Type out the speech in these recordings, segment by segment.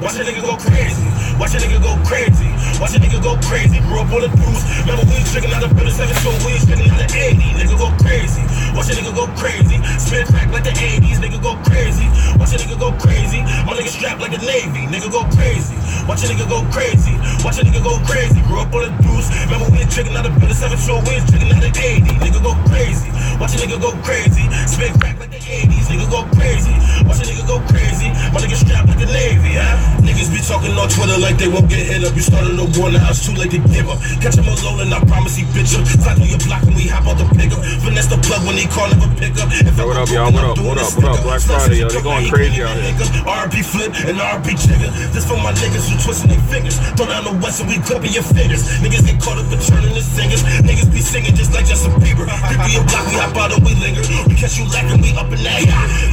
Watch a nigga go crazy. Watch a nigga go crazy. Watch a nigga go crazy. Grew up on the booze. Remember we was drinking out of building 7 so we was drinking out of 80. Nigga go crazy. Watch a nigga go crazy. Spin crack like the 80s. Nigga go crazy. Watch a nigga go crazy. My nigga strapped like the Navy. Nigga go crazy. Watch a nigga go crazy. Watch a nigga go crazy. Grew up on the booze. Remember we was drinking out of building 7 so we was drinking out of 80. Nigga go crazy. Watch a nigga go crazy. Spin crack like the 80s. Nigga go crazy. Watch a nigga go crazy. My nigga strapped like the Navy, Niggas be talking on Twitter like they won't get hit up. You started a war, now it's too late to give up. Catch him alone and I promise he bitch up. Slide through your block when we hop out the pickup. Finesse the plug when he call, never pick up. What up, y'all? What up? Black Friday, yo. They going crazy out here. RP flip and RP trigger. This for my niggas who twisting their fingers. Throw down the west and we clipping your fingers. Niggas get caught up in turning the singers. Niggas be singing just like Justin Bieber. Creep your block, we hop out and we linger. We catch you lacking, we up in that.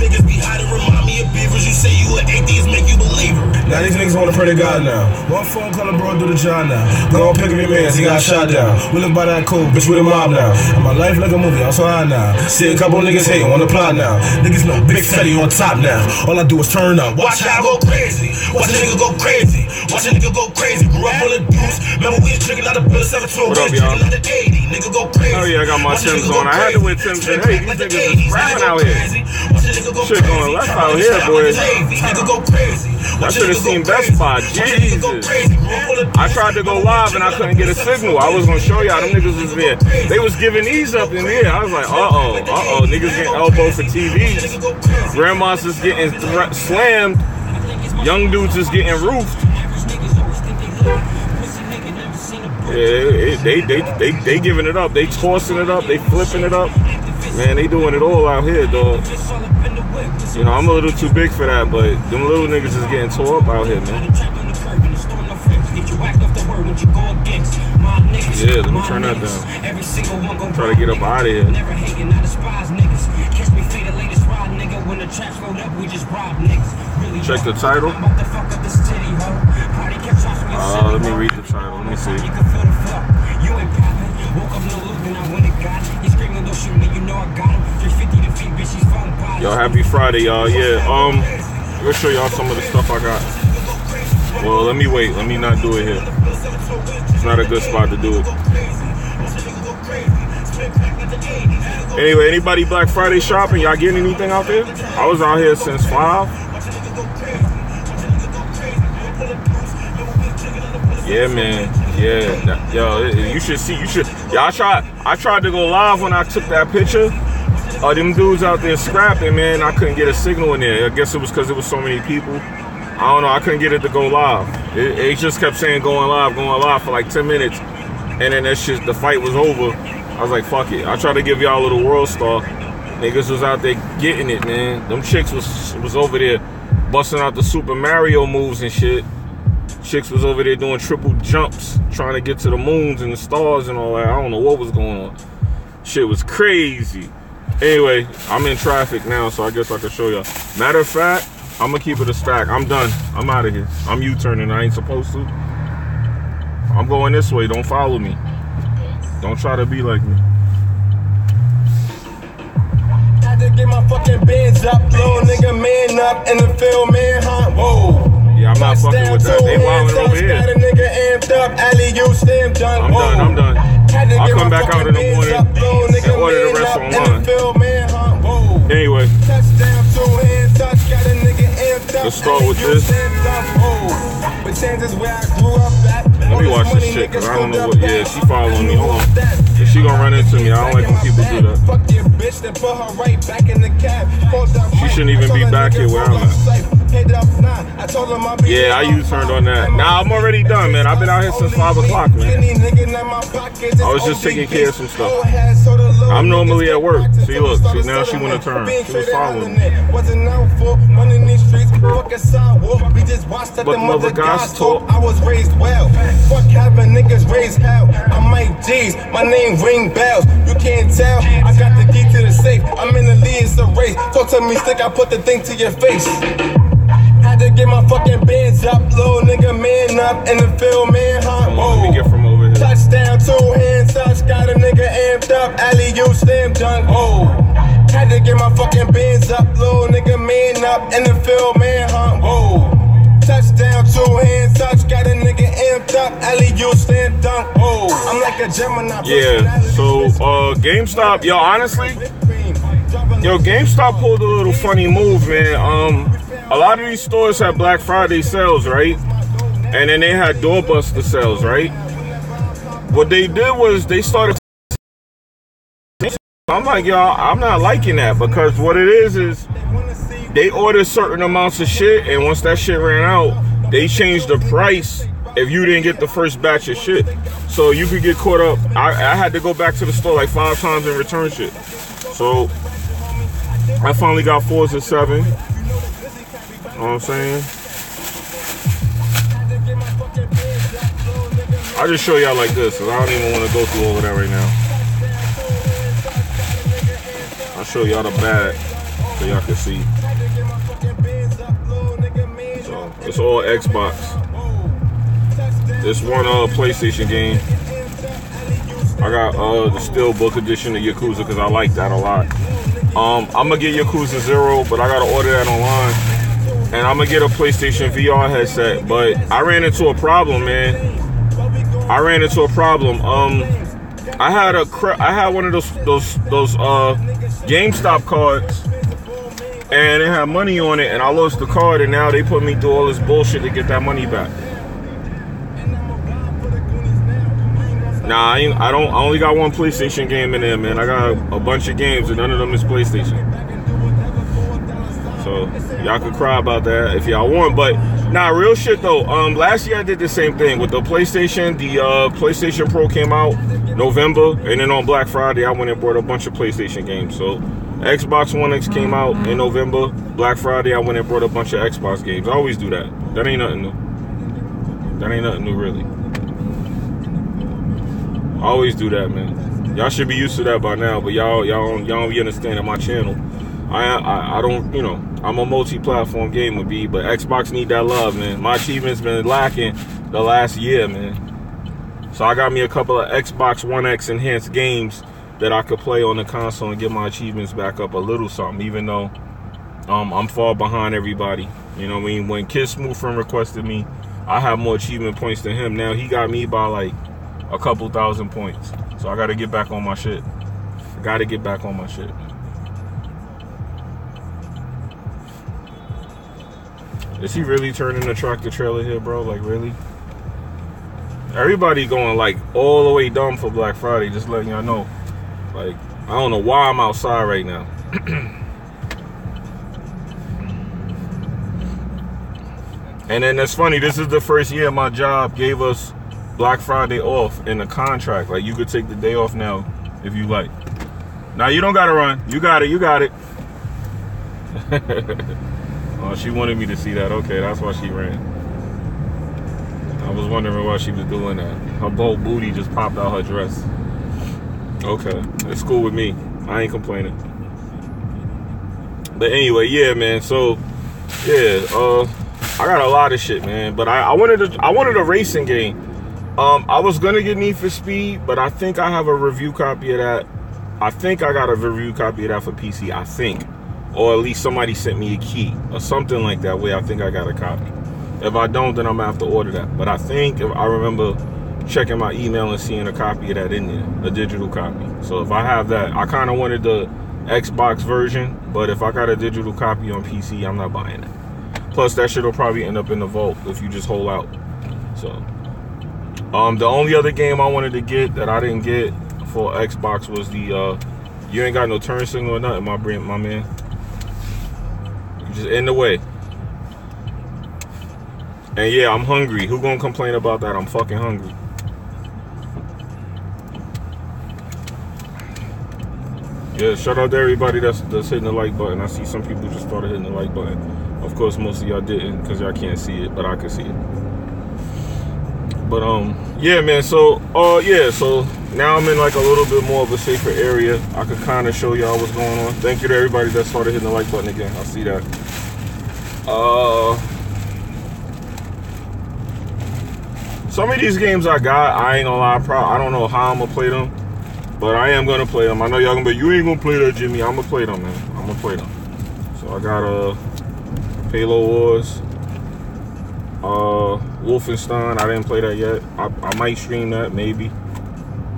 Niggas be hiding, remind me of beavers. You say you an atheist, make you believer. Now these niggas wanna pray to God now. One phone call bro, do the job now. Go on, pick up your mans, he got shot down. We live by that code, bitch, with a mob now. And my life like a movie, I'm so high now. See a couple niggas hating on the plot now. Niggas know Big Fetty on top now. All I do is turn up. Watch how I go crazy. Watch a nigga go crazy. Watch a nigga go crazy. Grew up on the deuce. Remember we was drinking out of Bill 7-2. What up, y'all? Nigga go crazy. Oh yeah, I got my Timbs on. I had to wear Timbs. Hey, these niggas is rapping out here. Shit going left out here, boys. I should have seen Best Buy. Jesus. I tried to go live and I couldn't get a signal. I was gonna show y'all them niggas was there. They was giving these up in there. I was like, uh-oh. Niggas getting elbowed for TVs. Grandmas is getting slammed. Young dudes is getting roofed. Yeah, they giving it up. They tossing it up. They flipping it up. Man, they doing it all out here, dog. You know, I'm a little too big for that, but them little niggas is getting tore up out here, man. Yeah, let me turn that down. Try to get up out of here. Check the title. Let me read the title. Let me see. Yo, happy Friday, y'all. Yeah, I'm gonna show y'all some of the stuff I got. Well, let me wait. Let me not do it here. It's not a good spot to do it. Anyway, anybody Black Friday shopping? Y'all getting anything out there? I was out here since 5. Yeah, man. Yeah. Yo, you should see. Yeah, I tried to go live when I took that picture. Them dudes out there scrapping, man. I couldn't get a signal in there. I guess it was because there was so many people. I don't know. I couldn't get it to go live. It just kept saying going live for like 10 minutes. And then that shit, the fight was over. I was like, fuck it. I tried to give y'all a little world star. Niggas was out there getting it, man. Them chicks was over there busting out the Super Mario moves and shit. Chicks was over there doing triple jumps, trying to get to the moons and the stars and all that. I don't know what was going on. Shit was crazy. Anyway, I'm in traffic now, so I guess I can show y'all. Matter of fact, I'm gonna keep it a stack. I'm done. I'm out of here. I'm U-turning. I ain't supposed to. I'm going this way. Don't follow me. Don't try to be like me. Had to get my fucking bands up, little nigga man up in the field, man, huh? Whoa. Yeah, I'm not fucking with that. They wildin' over here. Got a nigga amped up, alley-oop stamp done. I'm done. I'll come back out in the morning and order the rest online. Anyway, let's start with this. Let me watch this shit, because I don't know what. Yeah, she following me. Hold on. If she gonna run into me, I don't like when people do that. She shouldn't even be back here where I'm at. Yeah, I U-turned on that. Nah, I'm already done, man. I've been out here since 5 o'clock, man. I was just taking care of some stuff. I'm normally at work. See, look. See, now she want to turn. She was following me. But mother God's talk. I was raised well. Fuck having niggas raised hell. I'm Mike G's. My name ring bells. You can't tell. I got the key to the safe. I'm in the lead. It's a race. Talk to me slick. I put the thing to your face. Had to get my fucking bands up, little nigga man up in the field, man, huh? Come on, let me get from over here. Touchdown, 2 hands touch, got a nigga amped up, alley-oop slam dunk, oh. Had to get my fucking bands up, little nigga man up in the field, man, huh? Whoa. Touchdown. drop, alley, you stand dunk. Oh, I'm like a Gemini. Yeah, so GameStop, yo, honestly, GameStop pulled a little funny move, man. A lot of these stores had Black Friday sales, right? And then they had doorbuster sales, right? What they did was they started. I'm like, y'all, I'm not liking that, because what it is they ordered certain amounts of shit, and once that shit ran out, they changed the price if you didn't get the first batch of shit. So you could get caught up. I had to go back to the store like 5 times and return shit. So I finally got 4s and 7. You know what I'm saying? I'll just show y'all like this, because I don't even want to go through all of that right now. I'll show y'all the bag so y'all can see. So it's all Xbox. This one PlayStation game. I got the Steelbook edition of Yakuza because I like that a lot. I'm gonna get Yakuza 0, but I gotta order that online. And I'm gonna get a PlayStation VR headset. But I ran into a problem, man. I had one of those GameStop cards, and it had money on it, and I lost the card, and now they put me through all this bullshit to get that money back. Nah, I only got one PlayStation game in there, man. I got a bunch of games, and none of them is PlayStation. So y'all could cry about that if y'all want, but nah, real shit though. Last year I did the same thing with the PlayStation. The PlayStation Pro came out November, and then on Black Friday I went and bought a bunch of PlayStation games. So Xbox One X came out in November. Black Friday I went and bought a bunch of Xbox games. I always do that. That ain't nothing new. That ain't nothing new, really. I always do that, man. Y'all should be used to that by now, but y'all don't be understanding my channel. I don't, you know, I'm a multi-platform gamer, B, but Xbox need that love, man. My achievements been lacking the last year, man. So I got me a couple of Xbox One X enhanced games that I could play on the console and get my achievements back up a little something, even though I'm far behind everybody. You know what I mean? When Kid Smoothfriend requested me, I have more achievement points than him. Now he got me by like a couple thousand points. So I got to get back on my shit. I got to get back on my shit. Is he really turning the tractor trailer here, bro? Like, really? Everybody going, like, all the way dumb for Black Friday, just letting y'all know. Like, I don't know why I'm outside right now. And then that's funny, this is the first year my job gave us Black Friday off in the contract. Like, you could take the day off now if you like. Now, you don't got to run. You got it. You got it. Oh, she wanted me to see that. Okay, that's why she ran. I was wondering why she was doing that. Her bold booty just popped out her dress. Okay, it's cool with me. I ain't complaining. But anyway, yeah, man. So, yeah, I got a lot of shit, man. But I wanted a racing game. I was gonna get Need for Speed, but I think I have a review copy of that. I think I got a review copy of that for PC. I think. Or at least somebody sent me a key or something like that way I think I got a copy. If I don't, then I'm gonna have to order that. But I think if I remember checking my email and seeing a copy of that in there, a digital copy. So if I have that, I kind of wanted the Xbox version, but if I got a digital copy on PC, I'm not buying it. Plus that shit will probably end up in the vault if you just hold out. So the only other game I wanted to get that I didn't get for Xbox was the you ain't got no turn signal or nothing, my man. Just in the way. And yeah, I'm hungry. Who gonna complain about that? I'm fucking hungry. Yeah, shout out to everybody that's hitting the like button. I see some people just started hitting the like button. Of course, most of y'all didn't because y'all can't see it, but I can see it. But yeah, man. So yeah. So now I'm in like a little bit more of a safer area. I could kind of show y'all what's going on. Thank you to everybody that started hitting the like button again. I see that. Some of these games I got, I ain't gonna lie, I don't know how I'm gonna play them, but I am gonna play them. I know y'all gonna be, you ain't gonna play that, Jimmy. I'm gonna play them, man. I'm gonna play them. So I got Halo Wars. Wolfenstein. I didn't play that yet. I might stream that, maybe.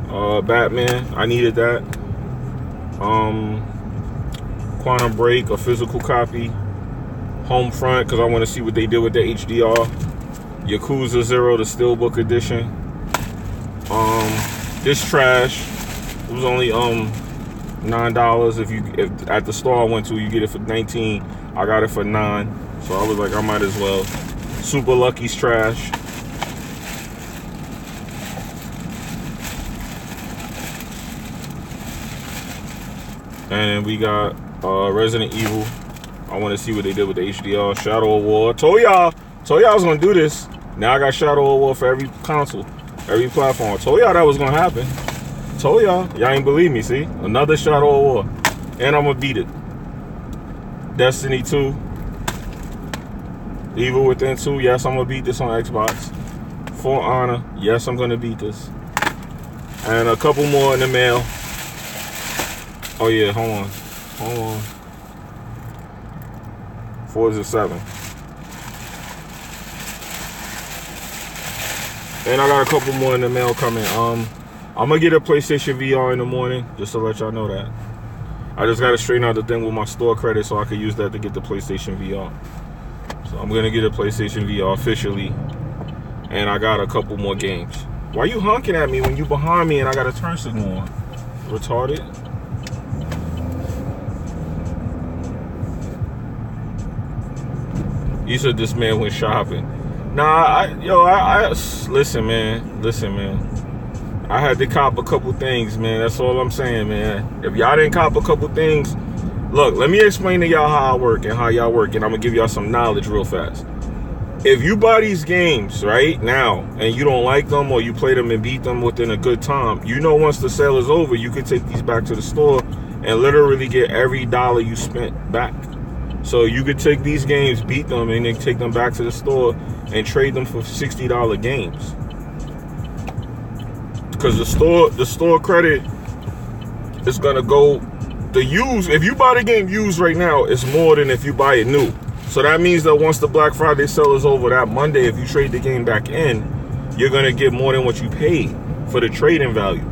Batman. I needed that. Quantum Break, a physical copy. Homefront, because I want to see what they did with the HDR. Yakuza 0, the Steelbook edition. This trash. It was only $9. If at the store I went to, you get it for 19. I got it for 9. So I was like, I might as well. Super Lucky's trash. And we got Resident Evil. I want to see what they did with the HDR. Shadow of War. Told y'all I was gonna do this. Now I got Shadow of War for every console, every platform. Told y'all that was gonna happen. Told y'all ain't believe me. See, another Shadow of War, and I'm gonna beat it. Destiny 2, Evil Within 2. Yes, I'm gonna beat this on Xbox. For Honor. Yes, I'm gonna beat this. And a couple more in the mail. Oh yeah, hold on. 4 7. And I got a couple more in the mail coming. I'm gonna get a PlayStation VR in the morning, just to let y'all know that. I just gotta straighten out the thing with my store credit so I can use that to get the PlayStation VR. So I'm gonna get a PlayStation VR officially. And I got a couple more games. Why you honking at me when you behind me and I got a turn signal on? Retarded? You said this man went shopping. Nah, listen, man. I had to cop a couple things, man. That's all I'm saying, man. If y'all didn't cop a couple things, look, let me explain to y'all how I work and how y'all work, and I'm gonna give y'all some knowledge real fast. If you buy these games right now and you don't like them, or you play them and beat them within a good time, you know once the sale is over, you can take these back to the store and literally get every dollar you spent back. So you could take these games, beat them, and then take them back to the store and trade them for $60 games. Because the store credit is gonna go, the used, if you buy the game used right now, it's more than if you buy it new. So that means that once the Black Friday sale is over that Monday, if you trade the game back in, you're gonna get more than what you paid for the trade-in value.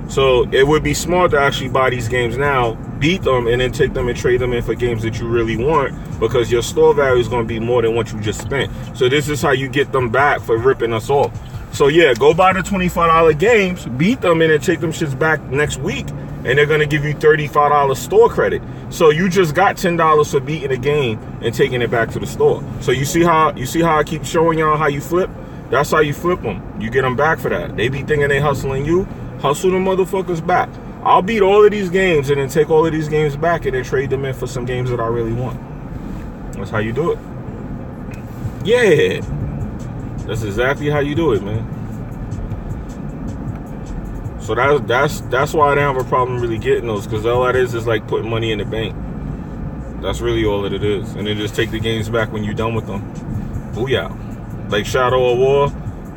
So it would be smart to actually buy these games now, beat them, and then take them and trade them in for games that you really want, because your store value is going to be more than what you just spent. So this is how you get them back for ripping us off. So yeah, go buy the $25 games, beat them, and then take them shits back next week, and they're going to give you $35 store credit. So you just got $10 for beating a game and taking it back to the store. So you see how I keep showing y'all how you flip? That's how you flip them. You get them back for that. They be thinking they hustling you. Hustle them motherfuckers back. I'll beat all of these games and then take all of these games back and then trade them in for some games that I really want. That's how you do it. Yeah. That's exactly how you do it, man. So that's why I don't have a problem really getting those, because all that is like putting money in the bank. That's really all that it is. And then just take the games back when you're done with them. Booyah. Like Shadow of War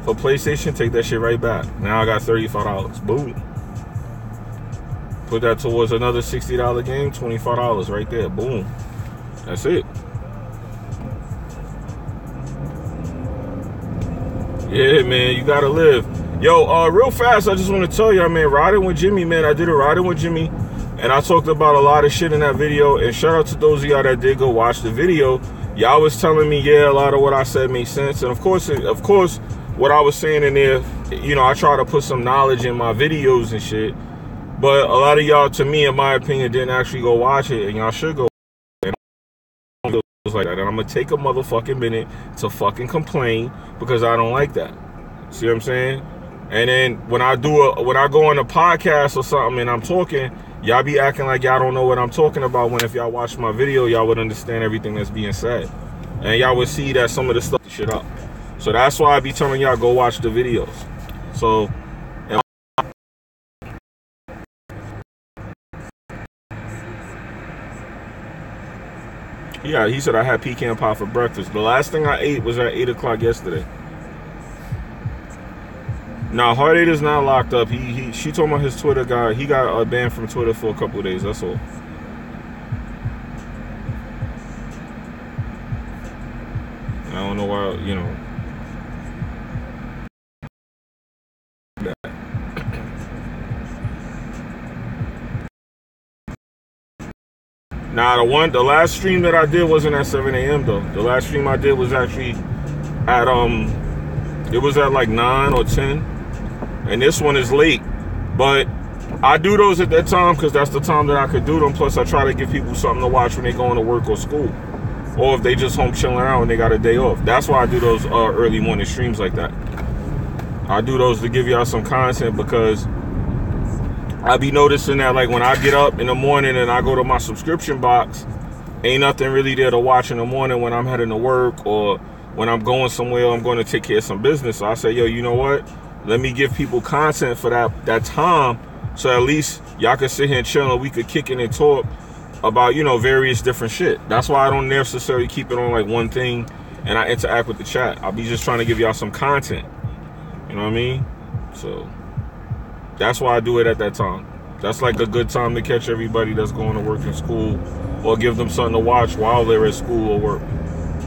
for PlayStation, take that shit right back. Now I got $35. Boom. Put that towards another $60 game, $25 right there. Boom. That's it. Yeah, man, you gotta live. Yo, real fast, I just want to tell y'all, man, riding with Jimmy, man. I did a riding with Jimmy, and I talked about a lot of shit in that video. And shout out to those of y'all that did go watch the video. Y'all was telling me, yeah, a lot of what I said made sense. And of course, what I was saying in there, you know, I try to put some knowledge in my videos and shit. But a lot of y'all, to me, in my opinion, didn't actually go watch it, and y'all should go. And like that, and I'm gonna take a motherfucking minute to fucking complain because I don't like that. See what I'm saying? And then when I go on a podcast or something and I'm talking, y'all be acting like y'all don't know what I'm talking about, when if y'all watch my video, y'all would understand everything that's being said, and y'all would see that some of the stuff shit up. So that's why I be telling y'all go watch the videos. So. Yeah, he said I had pecan pie for breakfast. The last thing I ate was at 8 o'clock yesterday. Nah, Hard 8 is not locked up. She told me his Twitter guy, he got banned from Twitter for a couple of days, that's all. I don't know why, you know. Nah, the last stream that I did wasn't at 7 a.m. though. The last stream I did was actually at it was at like 9 or 10, and this one is late. But I do those at that time because that's the time that I could do them. Plus, I try to give people something to watch when they going to work or school, or if they just home chilling out and they got a day off. That's why I do those early morning streams like that. I do those to give y'all some content because I be noticing that like when I get up in the morning and I go to my subscription box, ain't nothing really there to watch in the morning when I'm heading to work or when I'm going somewhere, I'm going to take care of some business. So I say, yo, you know what? Let me give people content for that time, so at least y'all can sit here and chill and we could kick in and talk about, you know, various different shit. That's why I don't necessarily keep it on like one thing and I interact with the chat. I'll be just trying to give y'all some content. You know what I mean? So that's why I do it at that time. That's like a good time to catch everybody that's going to work in school, or give them something to watch while they're at school or work.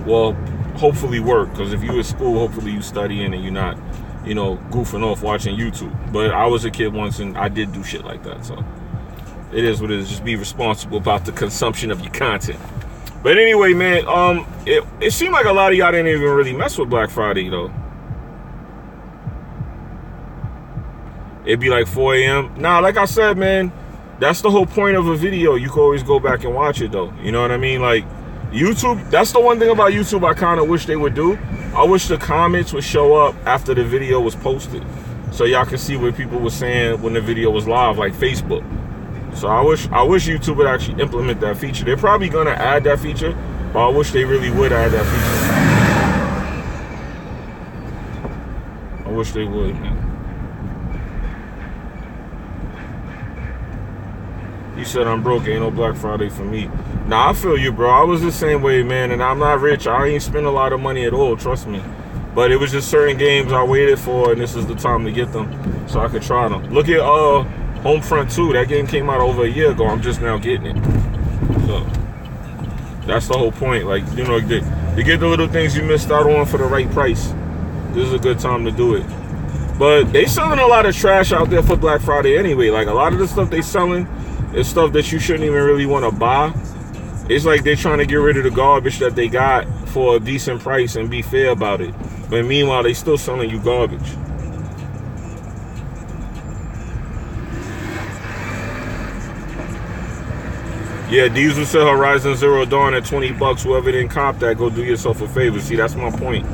Well, hopefully work, because if you at school, hopefully you studying and you're not, you know, goofing off watching YouTube. But I was a kid once and I did do shit like that, so it is what it is. Just be responsible about the consumption of your content. But anyway, man, it seemed like a lot of y'all didn't even really mess with Black Friday though. It'd be like 4 a.m. Nah, like I said, man, that's the whole point of a video. You can always go back and watch it though. You know what I mean? Like YouTube, that's the one thing about YouTube I kind of wish they would do. I wish the comments would show up after the video was posted, so y'all can see what people were saying when the video was live, like Facebook. So I wish YouTube would actually implement that feature. They're probably gonna add that feature, but I wish they really would add that feature. I wish they would, man. He said, I'm broke, ain't no Black Friday for me. Nah, I feel you, bro. I was the same way, man, and I'm not rich. I ain't spend a lot of money at all, trust me. But it was just certain games I waited for, and this is the time to get them so I could try them. Look at Homefront 2. That game came out over a year ago. I'm just now getting it. So that's the whole point. Like, you know, to get the little things you missed out on for the right price. This is a good time to do it. But they selling a lot of trash out there for Black Friday anyway. Like, a lot of the stuff they selling is stuff that you shouldn't even really want to buy. It's like they're trying to get rid of the garbage that they got for a decent price and be fair about it. But meanwhile, they still selling you garbage. Yeah, Diesel said Horizon Zero Dawn at 20 bucks. Whoever didn't cop that, go do yourself a favor. See, that's my point.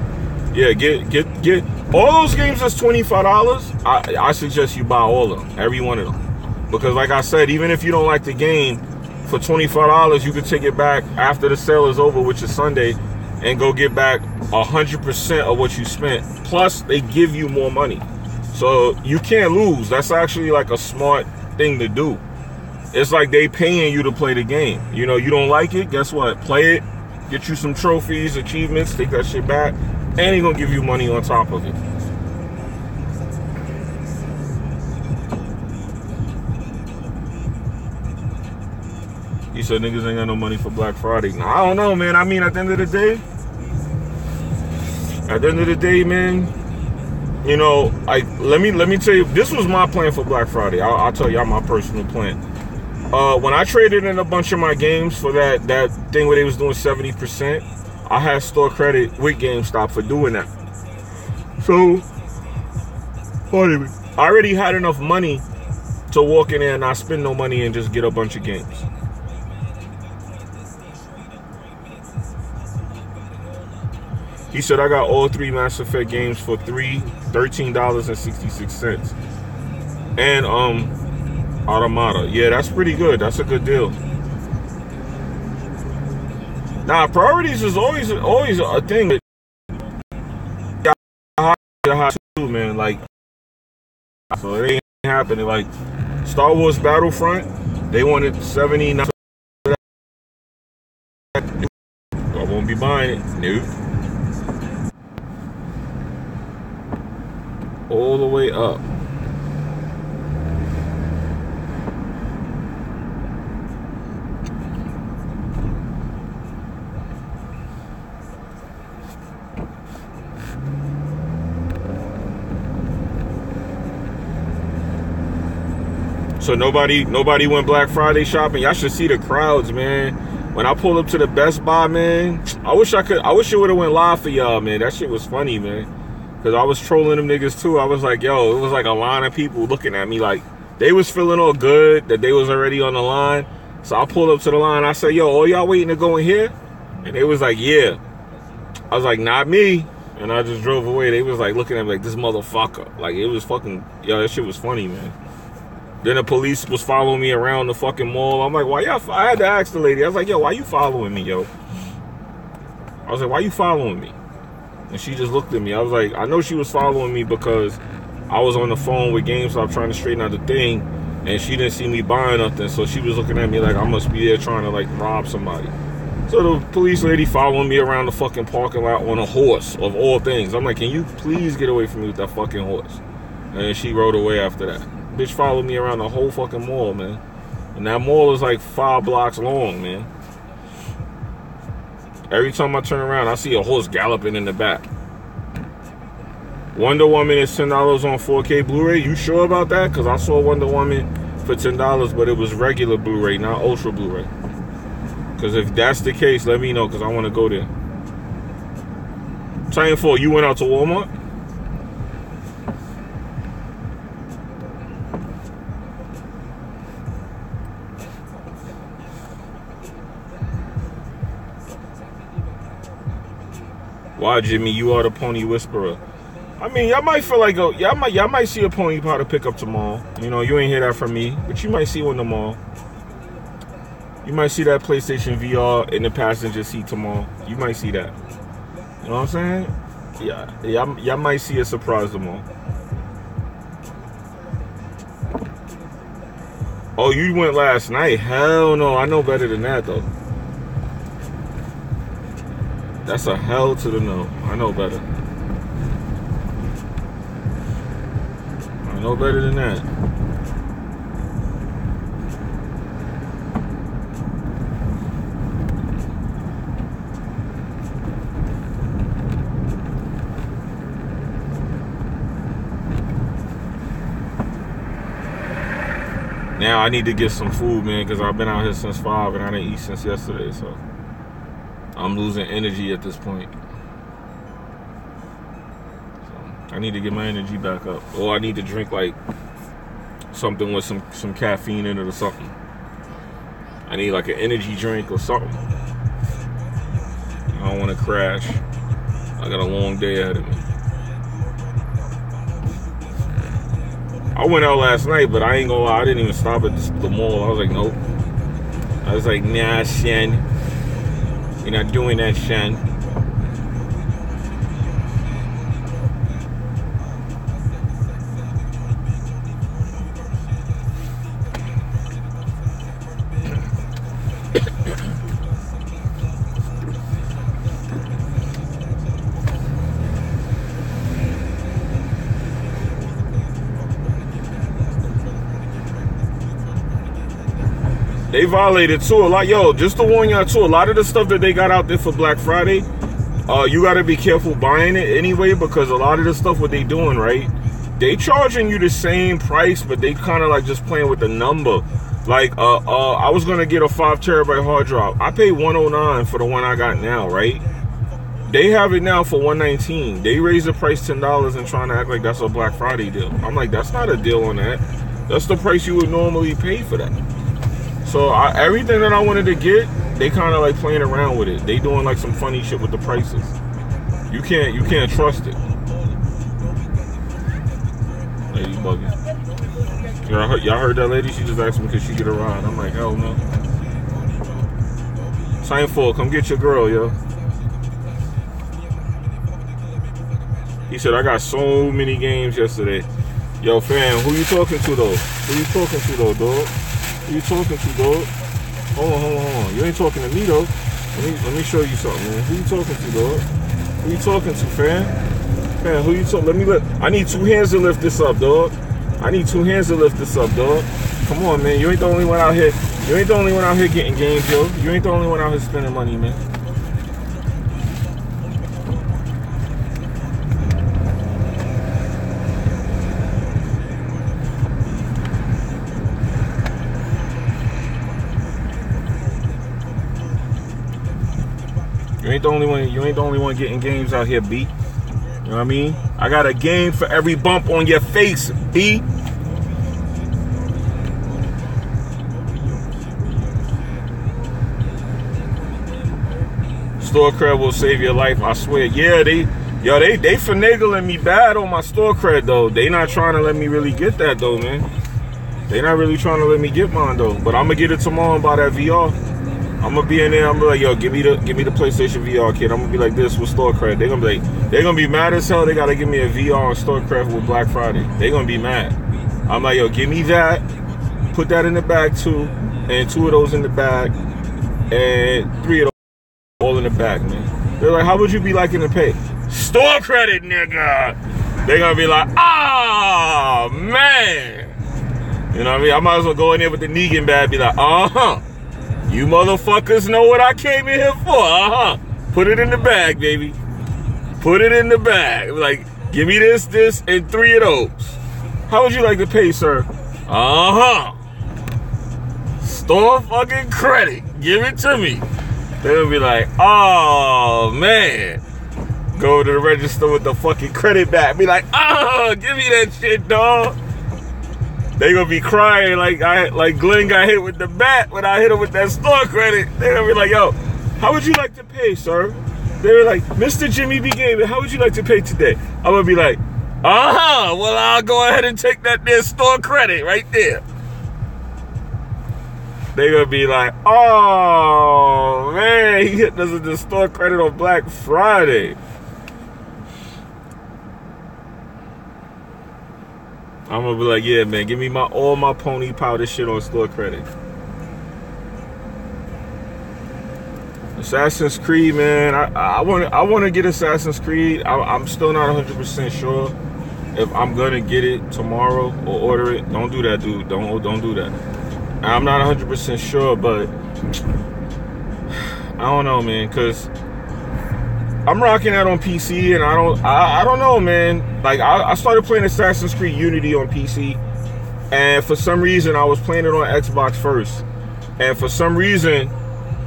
Yeah, get all those games that's $25. I suggest you buy all of them, every one of them. Because like I said, even if you don't like the game, for $25, you can take it back after the sale is over, which is Sunday, and go get back 100% of what you spent. Plus, they give you more money. So you can't lose. That's actually like a smart thing to do. It's like they paying you to play the game. You know, you don't like it, guess what? Play it, get you some trophies, achievements, take that shit back, and they're gonna give you money on top of it. He said niggas ain't got no money for Black Friday. Now, I don't know, man. I mean, at the end of the day, man, you know, like, let me tell you, this was my plan for Black Friday. I'll tell y'all my personal plan. When I traded in a bunch of my games for that thing where they was doing 70%, I had store credit with GameStop for doing that. So, I already had enough money to walk in there and not spend no money and just get a bunch of games. He said, I got all 3 Mass Effect games for $13.66. And Automata. Yeah, that's pretty good. That's a good deal. Now, priorities is always a thing. Too, man. Like, so it ain't happening. Like, Star Wars Battlefront, they wanted 79. I won't be buying it. Nope. All the way up. So nobody went Black Friday shopping. Y'all should see the crowds, man. When I pulled up to the Best Buy, man, I wish it would have went live for y'all, man. That shit was funny, man. Cause I was trolling them niggas too. I was like, yo, it was like a line of people looking at me like they was feeling all good that they was already on the line. So I pulled up to the line. I said, yo, all y'all waiting to go in here? And they was like, yeah. I was like, not me. And I just drove away. They was like looking at me like, this motherfucker. Like, it was fucking, yo, that shit was funny, man. Then the police was following me around the fucking mall. I'm like, why y'all? I had to ask the lady. I was like, yo, why you following me, yo? I was like, why you following me? And she just looked at me. I was like, I know she was following me because I was on the phone with GameStop trying to straighten out the thing, and she didn't see me buying nothing. So she was looking at me like I must be there trying to like rob somebody. So the police lady following me around the fucking parking lot on a horse, of all things. I'm like, can you please get away from me with that fucking horse? And then she rode away after that. Bitch followed me around the whole fucking mall, man. And that mall is like 5 blocks long, man. Every time I turn around, I see a horse galloping in the back. Wonder Woman is $10 on 4K Blu-ray. You sure about that? Because I saw Wonder Woman for $10, but it was regular Blu-ray, not Ultra Blu-ray. Because if that's the case, let me know, because I want to go there. Titanfall, you went out to Walmart? Why, Jimmy? You are the Pony Whisperer. I mean, y'all might feel like y'all might see a pony powder pickup tomorrow. You know, you ain't hear that from me, but you might see one tomorrow. You might see that PlayStation VR in the passenger seat tomorrow. You might see that. You know what I'm saying? Yeah, y'all might see a surprise tomorrow. Oh, you went last night? Hell no, I know better than that though. That's a hell to the no. I know better. I know better than that. Now I need to get some food, man, because I've been out here since 5 and I didn't eat since yesterday, so I'm losing energy at this point. So I need to get my energy back up. Or I need to drink like something with some caffeine in it or something. I need like an energy drink or something. I don't want to crash. I got a long day ahead of me. I went out last night, but I ain't gonna lie, I didn't even stop at the mall. I was like, nope. I was like, nah, Shen. You're not doing that, Shen. They violated too a lot. Yo, just to warn y'all too, a lot of the stuff that they got out there for Black Friday, you gotta be careful buying it anyway, because a lot of the stuff what they doing, right? They charging you the same price, but they kind of like just playing with the number. Like, I was gonna get a 5 terabyte hard drive. I paid $109 for the one I got now, right? They have it now for $119. They raised the price $10 and trying to act like that's a Black Friday deal. I'm like, that's not a deal on that. That's the price you would normally pay for that. So everything that I wanted to get, they kind of like playing around with it. They doing like some funny shit with the prices. You can't trust it. Lady bugging. Y'all heard that lady? She just asked me could she get a ride. I'm like, hell no. Titanfall, come get your girl, yo. He said I got so many games yesterday. Yo, fam, who you talking to though? Who you talking to though, dog? Who you talking to, dog? Hold on. You ain't talking to me, though. Let me show you something, man. Who you talking to, dog? Who you talking to, fam? Fam, who you talking? I need 2 hands to lift this up, dog. I need 2 hands to lift this up, dog. Come on, man. You ain't the only one out here. You ain't the only one out here getting games, yo. You ain't the only one out here spending money, man. ain't the only one. You ain't the only one getting games out here, B. You know what I mean? I got a game for every bump on your face, B. Store cred will save your life, I swear. Yeah, they finagling me bad on my store cred though. They not trying to let me really get that though, man. They not really trying to let me get mine though. But I'm gonna get it tomorrow and buy that VR. I'm gonna be in there. I'm gonna be like, yo, give me the PlayStation VR, kid. I'm gonna be like this with store cred. They're gonna be mad as hell. They gotta give me a VR and store cred with Black Friday. They're gonna be mad. I'm like, yo, give me that. Put that in the bag too, and 2 of those in the bag, and 3 of those all in the bag, man. They're like, how would you be liking to pay? Store credit, nigga. They're gonna be like, ah, man. You know what I mean? I might as well go in there with the Negan bag, be like, you motherfuckers know what I came in here for, Put it in the bag, baby. Put it in the bag. Like, give me this, and 3 of those. How would you like to pay, sir? Store fucking credit. Give it to me. They'll be like, oh, man. Go to the register with the fucking credit back. Be like, give me that shit, dog. They gonna be crying like Glenn got hit with the bat when I hit him with that store credit. They gonna be like, yo, how would you like to pay, sir? They were like, Mr. Jimmybgaming, how would you like to pay today? I'm gonna be like, well, I'll go ahead and take that there store credit right there. They gonna be like, oh, man, he hit us with the store credit on Black Friday. I'm gonna be like, yeah, man, give me all my pony powder shit on store credit. Assassin's Creed, man, I want to get Assassin's Creed. I'm still not 100% sure if I'm gonna get it tomorrow or order it. Don't do that, dude. Don't do that. I'm not 100% sure, but I don't know, man, because I'm rocking that on PC, and I don't know, man. Like, I started playing Assassin's Creed Unity on PC, and for some reason, I was playing it on Xbox first. And for some reason,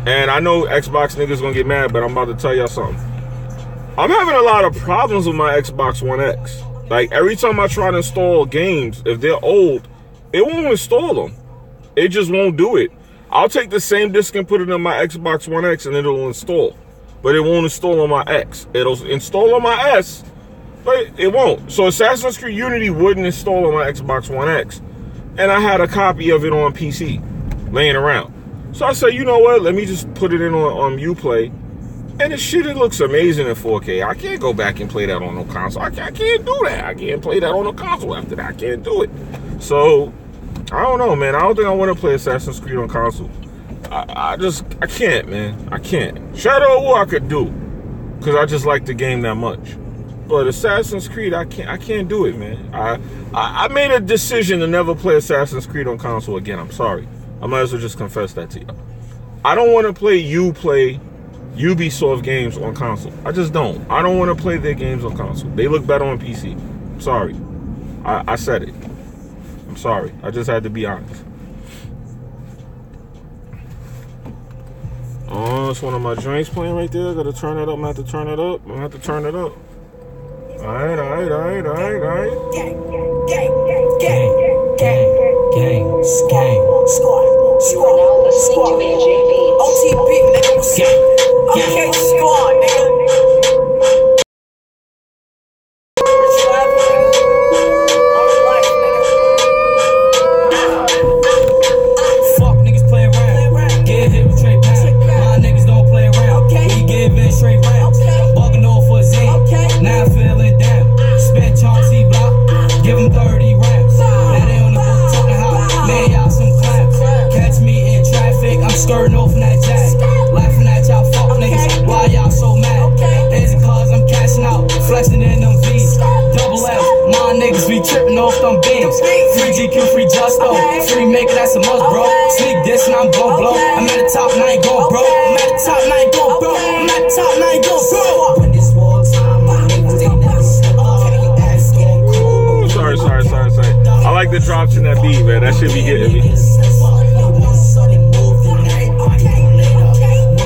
and I know Xbox niggas gonna get mad, but I'm about to tell y'all something. I'm having a lot of problems with my Xbox One X. Like, every time I try to install games, if they're old, it won't install them. It just won't do it. I'll take the same disc and put it in my Xbox One X, and it'll install. But it won't install on my X. It'll install on my S, but it won't. So Assassin's Creed Unity wouldn't install on my Xbox One X. And I had a copy of it on PC laying around. So I said, you know what? Let me just put it in on Uplay. And it looks amazing in 4K. I can't go back and play that on no console. I can't do that. I can't play that on no console after that. I can't do it. So, I don't know, man. I don't think I want to play Assassin's Creed on console. I can't, man. I can't. Shadow of War I could do, because I just like the game that much. But Assassin's Creed, I can't do it, man. I made a decision to never play Assassin's Creed on console again. I'm sorry. I might as well just confess that to you. I don't want to play Ubisoft games on console. I just don't. I don't want to play their games on console. They look better on PC. I'm sorry. I said it. I'm sorry. I just had to be honest. Oh, it's one of my joints playing right there. I gotta turn it up. I'm gonna have to turn it up. Alright. Gang, squad. You are now listening to AJV. OTB, nigga. Okay, squad, nigga. Fuck niggas play around. Get hit with straight pound. My niggas don't play around. We give in straight rounds. Bugging off for a Z. Now I'm feeling down. Spit Chauncey block. Give him 30 rounds. Now they on the book talking how. Man, y'all some clowns. Catch me in traffic. I'm skirting off in that jag. Laughing at y'all fuck niggas. Why y'all so mad? Is it cause I'm cashing out? Flexing in them V's. Double F. My niggas be tripping off them beams. Free GQ, free Justo. Free Maker, that's a must, bro. Sneak this and I'm gon' blow. I'm at the top and I ain't gon' bro. I'm at the top and I ain't gon' bro. I'm at the top and I ain't gon' bro. When this war time, my niggas they never step up. Sorry. I like the drops in that beat, man. That should be getting me.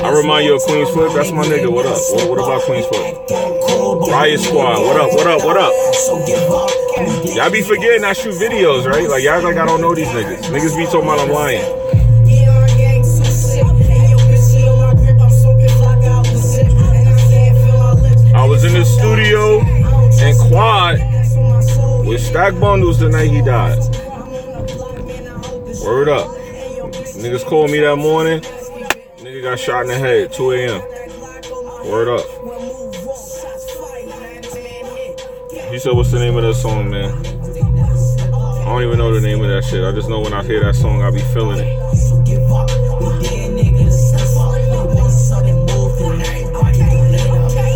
I remind you of Queen's Foot? That's my nigga. What up? What about Queen's Foot? Riot Squad. What up? What up? What up? Y'all be forgetting I shoot videos, right? Like, y'all like I don't know these niggas. Niggas be talking about I'm lying. I was in the studio in Quad with Stack Bundles the night he died. Word up. Niggas called me that morning. Nigga got shot in the head, 2 a.m. Word up. He said, what's the name of that song, man? I don't even know the name of that shit. I just know when I hear that song, I be feeling it.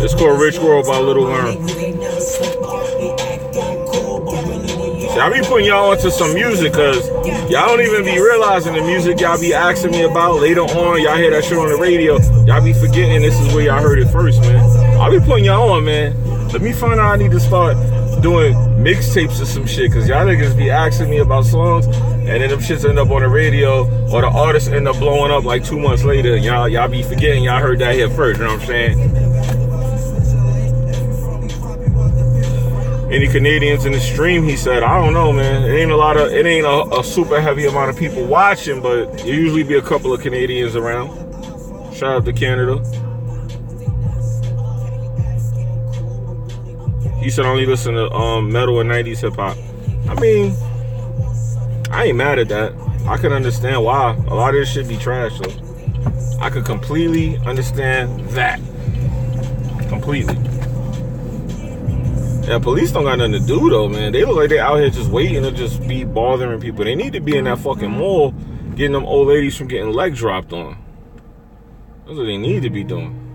It's called Rich World by Little Learn. See, I be putting y'all onto some music because y'all don't even be realizing the music y'all be asking me about later on. Y'all hear that shit on the radio. Y'all be forgetting this is where y'all heard it first, man. I be putting y'all on, man. Let me find out I need to start doing mixtapes or some shit because y'all niggas be asking me about songs and then them shits end up on the radio or the artists end up blowing up like 2 months later. Y'all be forgetting y'all heard that here first, you know what I'm saying? Any Canadians in the stream, he said, I don't know, man. It ain't a super heavy amount of people watching, but there usually be a couple of Canadians around. Shout out to Canada. He said only listen to metal and 90s hip hop. I mean, I ain't mad at that. I can understand why. A lot of this shit be trash, though. I could completely understand that. Completely. Yeah, police don't got nothing to do, though, man. They look like they out here just waiting to just be bothering people. They need to be in that fucking mall getting them old ladies from getting leg dropped on. That's what they need to be doing.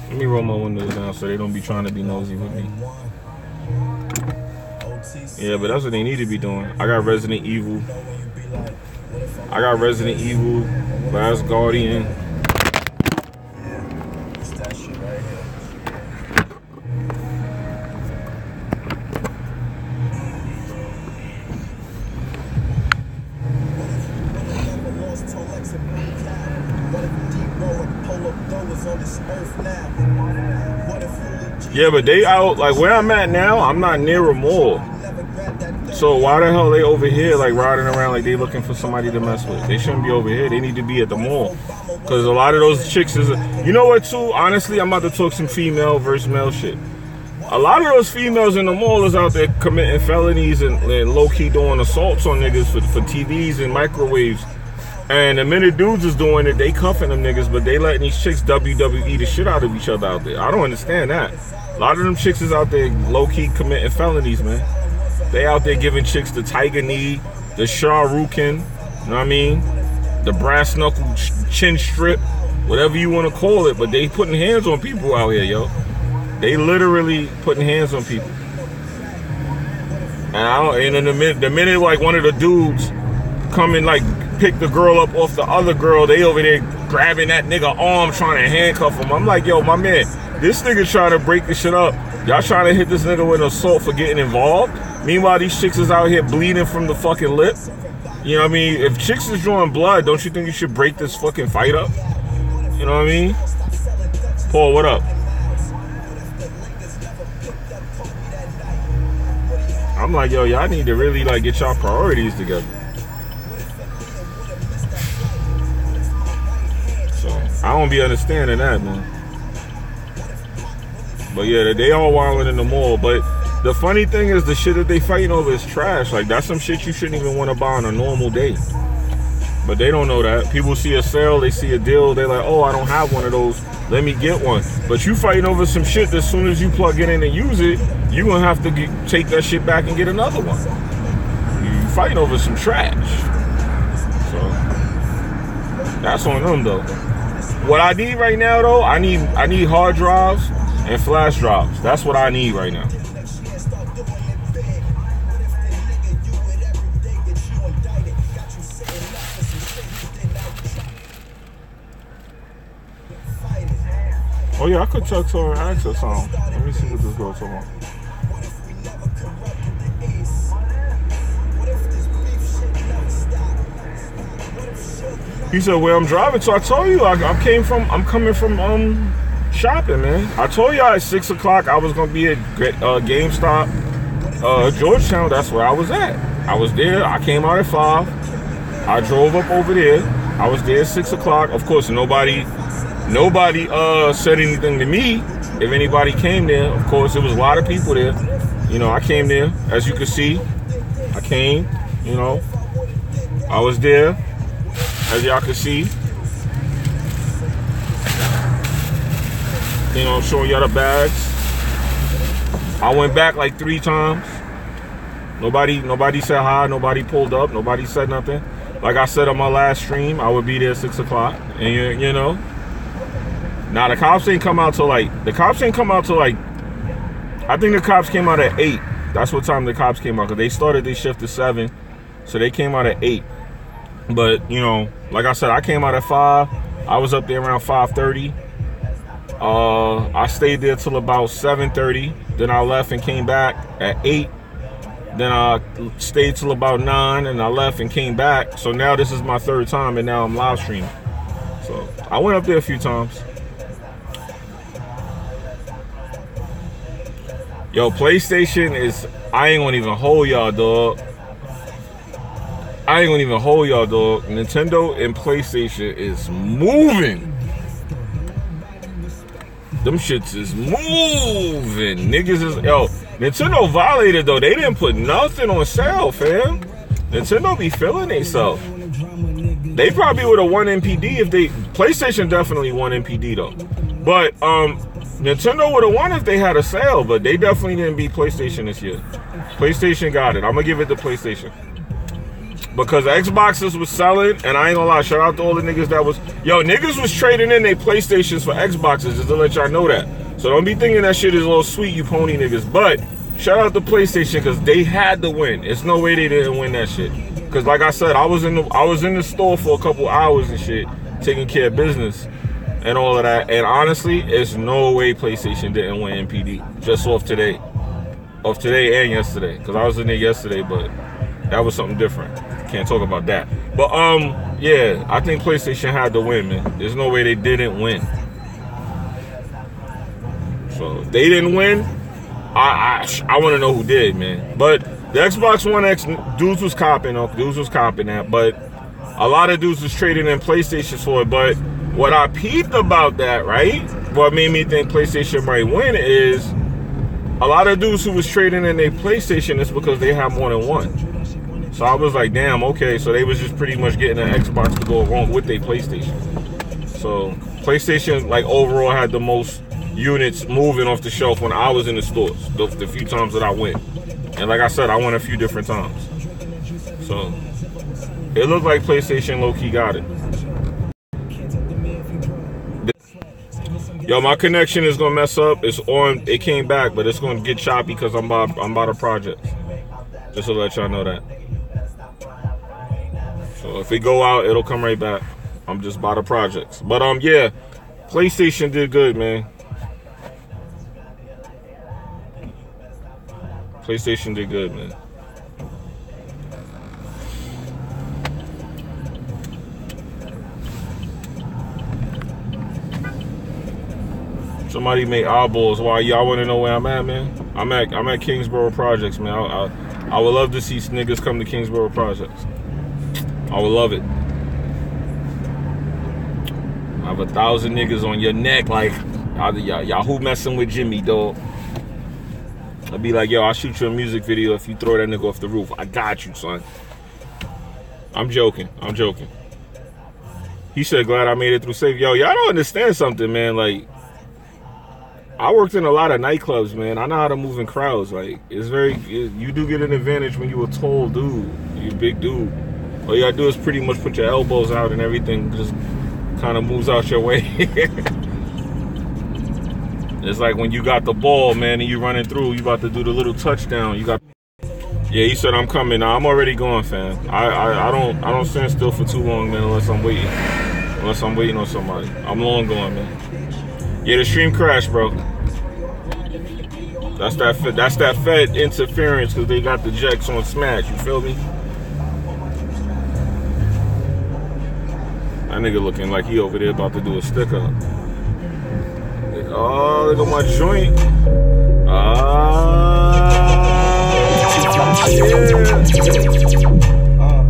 Let me roll my windows down so they don't be trying to be nosy with me. Yeah, but that's what they need to be doing. I got Resident Evil. Last Guardian. Yeah, but they out, like where I'm at now, I'm not near a mall. So why the hell they over here like riding around like they looking for somebody to mess with? They shouldn't be over here. They need to be at the mall. Because a lot of those chicks is, you know what too? Honestly, I'm about to talk some female versus male shit. A lot of those females in the mall is out there committing felonies and low-key doing assaults on niggas for TVs and microwaves. And the minute dudes is doing it, they cuffing them niggas, but they letting these chicks WWE the shit out of each other out there. I don't understand that. A lot of them chicks is out there low-key committing felonies, man. They out there giving chicks the tiger knee, the Shah Rukin, you know what I mean? The brass knuckle chin strip, whatever you want to call it, but they putting hands on people out here, yo. They literally putting hands on people. And in the minute like one of the dudes come and like pick the girl up off the other girl, they over there grabbing that nigga arm trying to handcuff him. I'm like, yo, my man, this nigga trying to break this shit up. Y'all trying to hit this nigga with an assault for getting involved. Meanwhile, these chicks is out here bleeding from the fucking lip. You know what I mean? If chicks is drawing blood, don't you think you should break this fucking fight up? You know what I mean? Paul, what up? I'm like, yo, y'all need to really like get y'all priorities together. So I don't be understanding that, man. But yeah, they all wilding in the mall. But the funny thing is, the shit that they fighting over is trash. Like, that's some shit you shouldn't even want to buy on a normal day. But they don't know that. People see a sale, they see a deal, they're like, oh, I don't have one of those, let me get one. But you fighting over some shit that as soon as you plug it in and use it, you gonna have to take that shit back and get another one. You fighting over some trash. So that's on them though. What I need right now though, I need hard drives and flash drives. That's what I need right now. Oh yeah, I could talk to her and ask her something. Let me see what this girl's talking about. He said, where I'm driving. So I told you, I'm coming from shopping, man. I told y'all at 6 o'clock I was gonna be at GameStop, Georgetown. That's where I was at. I was there. I came out at 5. I drove up over there. I was there at 6 o'clock. Of course, nobody said anything to me. If anybody came there, of course, there was a lot of people there. You know, I came there, as you can see. I came, you know. I was there, as y'all can see. You know, showing y'all the bags. I went back like 3 times. Nobody said hi. Nobody pulled up. Nobody said nothing. Like I said on my last stream, I would be there at 6 o'clock. And you know. Now the cops ain't come out till like. I think the cops came out at 8. That's what time the cops came out. Because they started their shift at 7. So they came out at 8. But, you know, like I said, I came out at 5. I was up there around 5:30. I stayed there till about 7:30. Then I left and came back at 8. Then I stayed till about 9 and I left and came back. So now this is my 3rd time and now I'm live streaming. So I went up there a few times. Yo, PlayStation is, I ain't gonna even hold y'all, dog. Nintendo and PlayStation is moving. Them shits is moving. Niggas is, yo, Nintendo violated though. They didn't put nothing on sale, fam. Nintendo be feeling themselves. They probably would have won NPD if they, PlayStation definitely won NPD though. But, Nintendo would have won if they had a sale, but they definitely didn't beat PlayStation this year. PlayStation got it. I'm gonna give it to PlayStation. Because Xboxes was selling, and I ain't gonna lie, shout out to all the niggas that was, yo, niggas was trading in their PlayStations for Xboxes, just to let y'all know that. So don't be thinking that shit is a little sweet, you pony niggas. But shout out to PlayStation, because they had to win. It's no way they didn't win that shit. Because like I said, I was in the store for a couple hours and shit, taking care of business and all of that. And honestly, it's no way PlayStation didn't win NPD just off today and yesterday. Because I was in there yesterday, but that was something different. Can't talk about that. But yeah, I think PlayStation had to win, man. There's no way they didn't win. So if they didn't win, I want to know who did, man. But the Xbox One X dudes was copping that, but a lot of dudes was trading in PlayStations for it. But what I peeped about that, right? What made me think PlayStation might win is a lot of dudes who was trading in their PlayStation is because they have more than one. So I was like, damn, okay. So they was just pretty much getting an Xbox to go along with their PlayStation. So PlayStation, like, overall had the most units moving off the shelf when I was in the stores, the few times that I went. And like I said, I went a few different times. So it looked like PlayStation low-key got it. Yo, my connection is gonna mess up. It's on. It came back, but it's gonna get choppy because I'm about a project. Just to let y'all know that. So if it go out, it'll come right back. I'm just about a project. But yeah, PlayStation did good, man. PlayStation did good, man. Somebody made eyeballs. Why? Y'all want to know where I'm at, man? I'm at Kingsborough Projects, man. I would love to see niggas come to Kingsborough Projects. I would love it. I have 1,000 niggas on your neck, like, y'all who messing with Jimmy, dog? I'd be like, yo, I'll shoot you a music video if you throw that nigga off the roof. I got you, son. I'm joking. He said, glad I made it through safe. Yo, y'all don't understand something, man. Like, I worked in a lot of nightclubs, man. I know how to move in crowds. Like, you do get an advantage when you a tall dude. You a big dude. All you gotta do is pretty much put your elbows out and everything just kind of moves out your way. It's like when you got the ball, man, and you running through, you about to do the little touchdown. Yeah, he said I'm coming. Now I'm already going, fam. I don't stand still for too long, man, unless I'm waiting on somebody. I'm long going, man. Yeah, the stream crashed, bro. That's that Fed interference because they got the jacks on Smash. You feel me? That nigga looking like he over there about to do a stick up. Oh, look at my joint.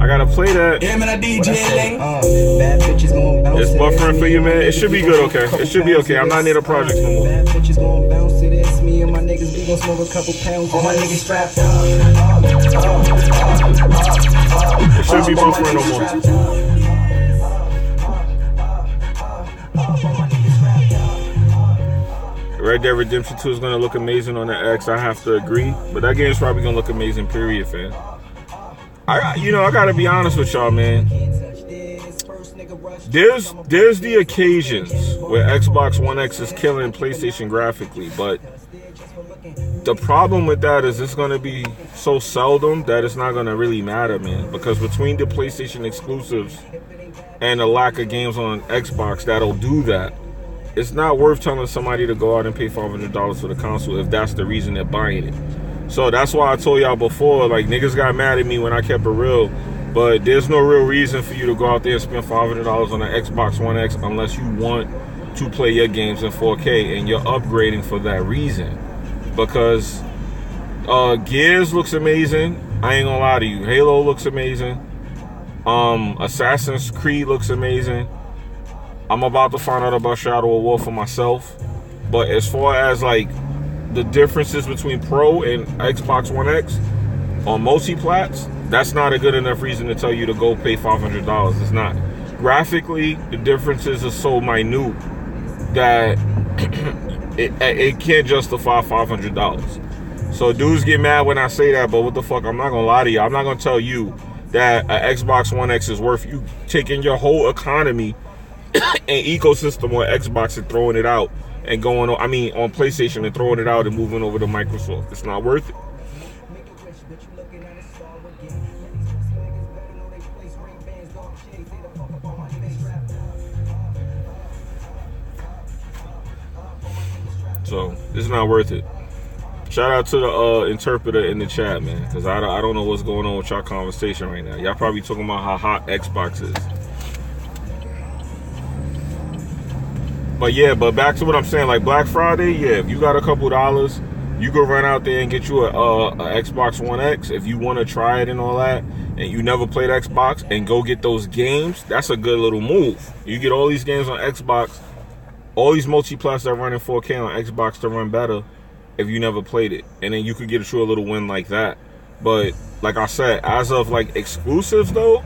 I gotta play that. Yeah, man, I DJ. Bad bitches gon' bounce. It's buffering for you, man. It should be good, okay? It should be okay. I'm not near the project no more. Bad bitches gon' bounce to this. Me and my niggas, we gon' smoke a couple pounds. All my niggas strapped up. It should be buffering no more. Red Dead Redemption 2 is gonna look amazing on the X. I have to agree, but that game's probably gonna look amazing. Period, fam. I gotta be honest with y'all, man. There's the occasions where Xbox One X is killing PlayStation graphically, but the problem with that is it's gonna be so seldom that it's not gonna really matter, man. Because between the PlayStation exclusives and the lack of games on Xbox that'll do that, it's not worth telling somebody to go out and pay $500 for the console if that's the reason they're buying it. So that's why I told y'all before, like, niggas got mad at me when I kept it real, but there's no real reason for you to go out there and spend $500 on an Xbox One X unless you want to play your games in 4K and you're upgrading for that reason. Because Gears looks amazing. I ain't gonna lie to you. Halo looks amazing. Assassin's Creed looks amazing. I'm about to find out about Shadow of War for myself. But as far as like the differences between Pro and Xbox One X on multi-plats, that's not a good enough reason to tell you to go pay $500. It's not. Graphically, the differences are so minute that it can't justify $500. So dudes get mad when I say that, but what the fuck, I'm not gonna lie to you. I'm not gonna tell you that an Xbox One X is worth you taking your whole economy and ecosystem on Xbox and throwing it out and going on, on PlayStation and throwing it out and moving over to Microsoft. It's not worth it. So it's not worth it. Shout out to the interpreter in the chat, man, because I don't know what's going on with y'all conversation right now. Y'all probably talking about how hot Xbox is. But yeah, but back to what I'm saying, like Black Friday, yeah, if you got a couple dollars, you go run out there and get you a Xbox One X if you want to try it and all that, and you never played Xbox, and go get those games. That's a good little move. You get all these games on Xbox, all these multi-plats that run in 4K on Xbox to run better if you never played it, and then you could get a little win like that. But like I said, as of like exclusives though,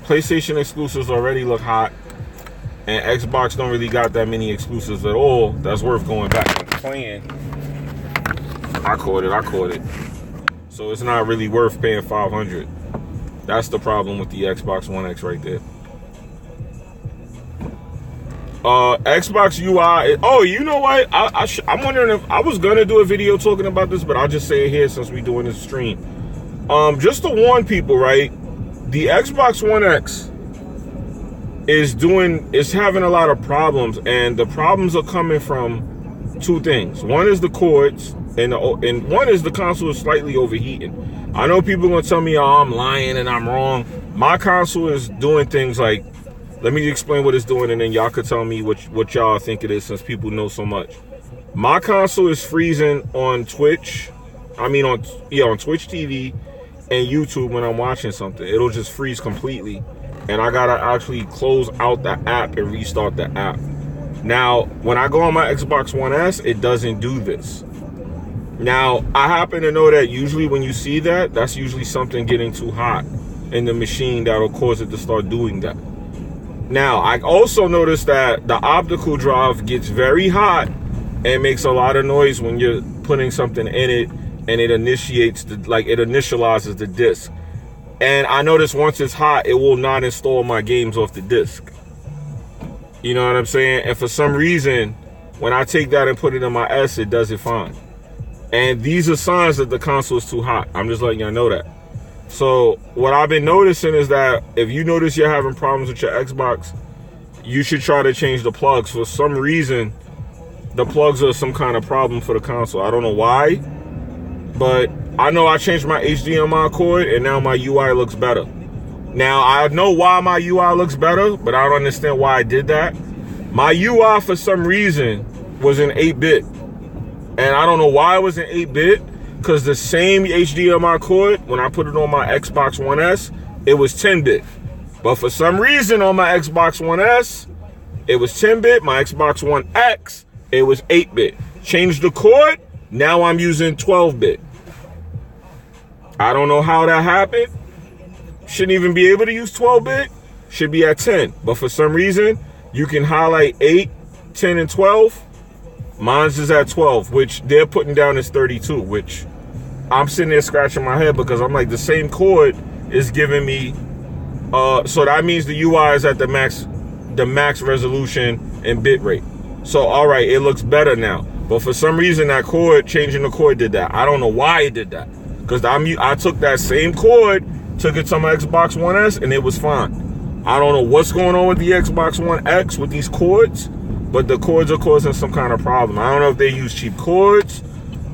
PlayStation exclusives already look hot. And Xbox don't really got that many exclusives at all that's worth going back and playing. I caught it. So it's not really worth paying $500. That's the problem with the Xbox One X right there. Xbox UI. Oh, you know what? I'm wondering if I was gonna do a video talking about this, but I'll just say it here since we're doing this stream. Just to warn people, right? The Xbox One X is having a lot of problems, and the problems are coming from two things. One is the cords, and one is the console is slightly overheating. I know people are gonna tell me, oh, I'm lying and I'm wrong. My console is doing things like, let me explain what it's doing, and then y'all could tell me what y'all think it is, since people know so much. My console is freezing on Twitch. On Twitch TV and YouTube when I'm watching something. It'll just freeze completely. And I gotta actually close out the app and restart the app. Now, when I go on my Xbox One S, it doesn't do this. Now, I happen to know that usually when you see that, that's usually something getting too hot in the machine that'll cause it to start doing that. Now, I also noticed that the optical drive gets very hot and makes a lot of noise when you're putting something in it, and it initializes the disc. And I noticed once it's hot, it will not install my games off the disc. You know what I'm saying? And for some reason, when I take that and put it in my S, it does it fine. And these are signs that the console is too hot. I'm just letting y'all know that. So what I've been noticing is that if you notice you're having problems with your Xbox, you should try to change the plugs. For some reason, the plugs are some kind of problem for the console. I don't know why, but I know I changed my HDMI cord and now my UI looks better. Now, I know why my UI looks better, but I don't understand why I did that. My UI, for some reason, was in 8-bit. And I don't know why it was in 8-bit, because the same HDMI cord, when I put it on my Xbox One S, it was 10-bit. But for some reason on my Xbox One S, it was 10-bit. My Xbox One X, it was 8-bit. Changed the cord, now I'm using 12-bit. I don't know how that happened. Shouldn't even be able to use 12-bit. Should be at 10. But for some reason, you can highlight 8, 10, and 12. Mine's is at 12, which they're putting down as 32, which I'm sitting there scratching my head because I'm like, the same cord is giving me, so that means the UI is at the max resolution and bit rate. So, all right, it looks better now. But for some reason, that cord, changing the cord did that. I don't know why it did that. Because I took that same cord, took it to my Xbox One S, and it was fine. I don't know what's going on with the Xbox One X with these cords, but the cords are causing some kind of problem. I don't know if they use cheap cords.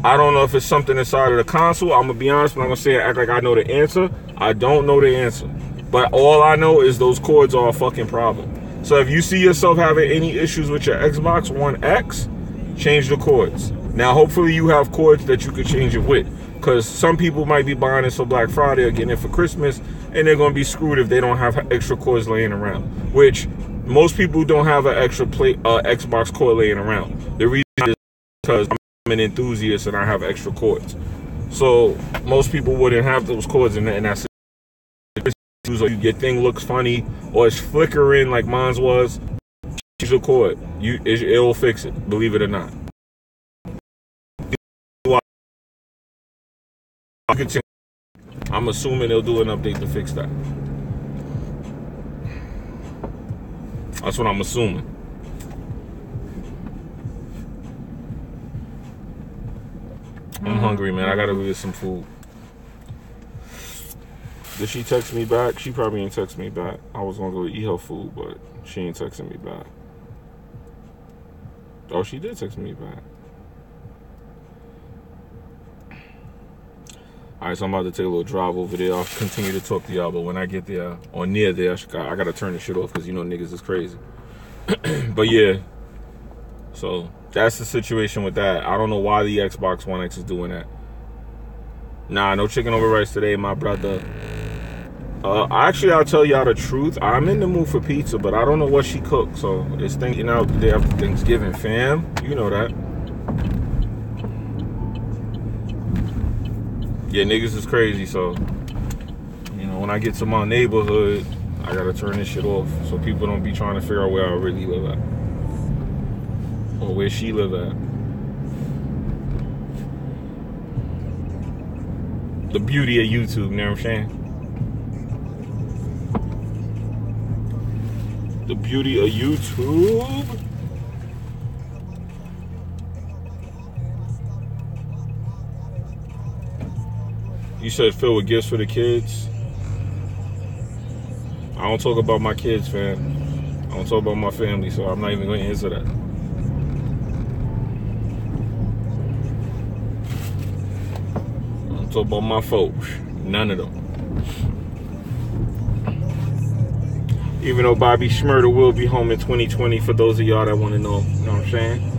I don't know if it's something inside of the console. I'm going to be honest, I'm not going to say act like I know the answer. I don't know the answer. But all I know is those cords are a fucking problem. So if you see yourself having any issues with your Xbox One X, change the cords. Now, hopefully you have cords that you could change it with. Because some people might be buying this for Black Friday or getting it for Christmas, and they're going to be screwed if they don't have extra cords laying around. Which, most people don't have an extra Xbox cord laying around. The reason is because I'm an enthusiast and I have extra cords. So, most people wouldn't have those cords, and that's it. Or your thing looks funny, or it's flickering like mine was. Use a cord. It'll fix it, believe it or not. I'm assuming they'll do an update to fix that. That's what I'm assuming. I'm hungry, man. I gotta go get some food. Did she text me back? She probably ain't text me back. I was gonna go eat her food, but she ain't texting me back. Oh, she did text me back. Alright, so I'm about to take a little drive over there. I'll continue to talk to y'all, but when I get there, or near there, I gotta turn the shit off because you know niggas is crazy. But yeah, so that's the situation with that. I don't know why the Xbox One X is doing that. Nah, no chicken over rice today, my brother. Actually, I'll tell y'all the truth. I'm in the mood for pizza, but I don't know what she cooked. So it's thinking out the day after Thanksgiving, fam. You know that. Yeah, niggas is crazy, so, you know, when I get to my neighborhood, I gotta turn this shit off so people don't be trying to figure out where I really live at. Or where she live at. The beauty of YouTube, you know what I'm saying? The beauty of YouTube. You said filled with gifts for the kids. I don't talk about my kids, fam. I don't talk about my family, so I'm not even going to answer that. I don't talk about my folks. None of them. Even though Bobby Schmurder will be home in 2020, for those of y'all that want to know. You know what I'm saying?